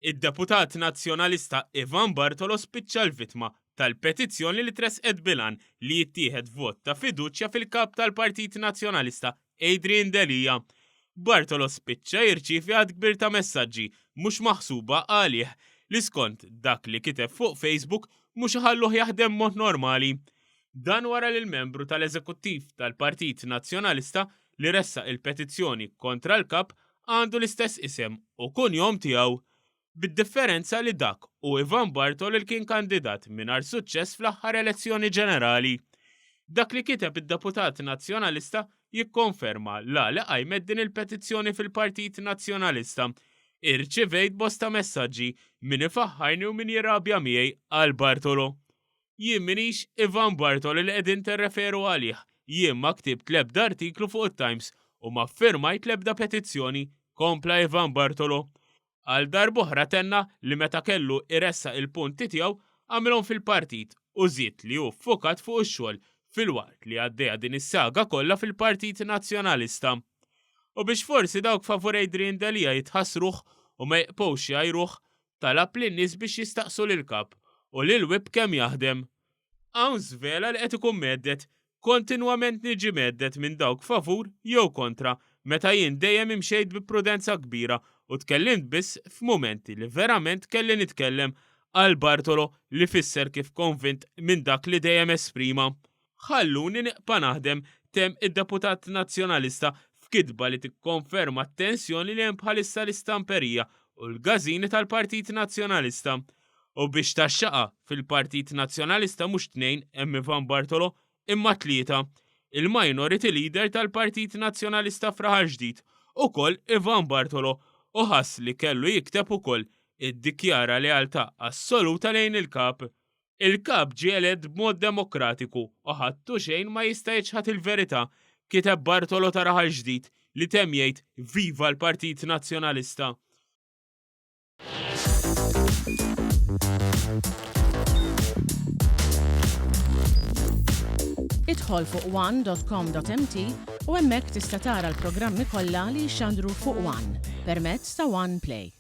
Id-deputat nazzjonalista Ivan Bartolo spiċċa l-vittma tal-petizzjoni li tresqet bilan li jittieħed vot ta' fiduċja fil-kap tal-Partit Nazzjonalista Adrian Delija. Bartolo spiċċa jirċievi għad kbir ta' messaġġi mhux maħsuba għalih li skont dak li kiteb fuq Facebook mhux iħalluh jaħdem mod normali. Dan wara li l-membru tal-eżekuttiv tal-Partit Nazzjonalista li ressa il-petizzjoni kontra l-kap għandu l-istess isem u kunjom tiegħu. Bid-differenza li dak u Ivan Bartolo li kien kandidat mingħajr suċċess fl-aħħar elezzjoni ġenerali. Dak li kiteb id-deputat nazzjonalista jikkonferma li qajmet din il-petizzjoni fil-Partit Nazzjonalista. Irċivejt bosta messaġġi min ifaħħarni u min jirrabja miegħi għal Bartolo. Jien minix Ivan Bartolo li qegħdin terreferu għalih. Jien ma ktibt l-ebda artiklu fuq it-Times u ma ffirmajt l-ebda petizzjoni, kompla Ivan Bartolo. Għal darb'oħra tenna li meta kellu iressa il-punti tiegħu għamilhom fil-partit u żied li hu ffokat fuq ix-xogħol fil-waqt li għaddejja din is-saga kollha fil-Partit Nazzjonalista. U biex forsi dawk favur Adrian Delija jitħassruh u ma jqpowx jgħajruh talab lin-nies biex jistaqsu lil-kap u lil-wib kemm jaħdem. Hawn żvela li qed ikun meddet, kontinwament niġi meddet minn dawk favur jew kontra meta jien dejjem imxejt bi prudenza kbira u tkellimt biss f'mumenti li verament kelli nitkellem għal Bartolo li fisser kif konvint minn dak li dejjem esprima. Ħalluni neqpa' naħdem temm id-deputat nazzjonalista f'kitba li tikkonferma t-tensjoni li hemm bħalissa l-istamperija u l-gażini tal-Partit Nazzjonalista. U biex taxxaqa fil-Partit Nazzjonalista mhux tnejn hemm Ivan Bartolo imma tlieta. Il-minority leader tal-Partit Nazzjonalista f'Raħal Ġdid ukoll Ivan Bartolo u ħass li kellu jikteb ukoll iddikjara lealtà assoluta lejn il-kap. Il-kap ġie elett b'mod demokratiku u ħadtu xejn ma jista' jiġħad il-verità, kiteb Bartolo ta' Raħal Ġdid li temm jgħid viva l-Partit Nazzjonalista. Idħol fuq one.com.mt u hemmhekk tista' tara l-programmi kollha li jxandru fuq One permezz ta' One Play.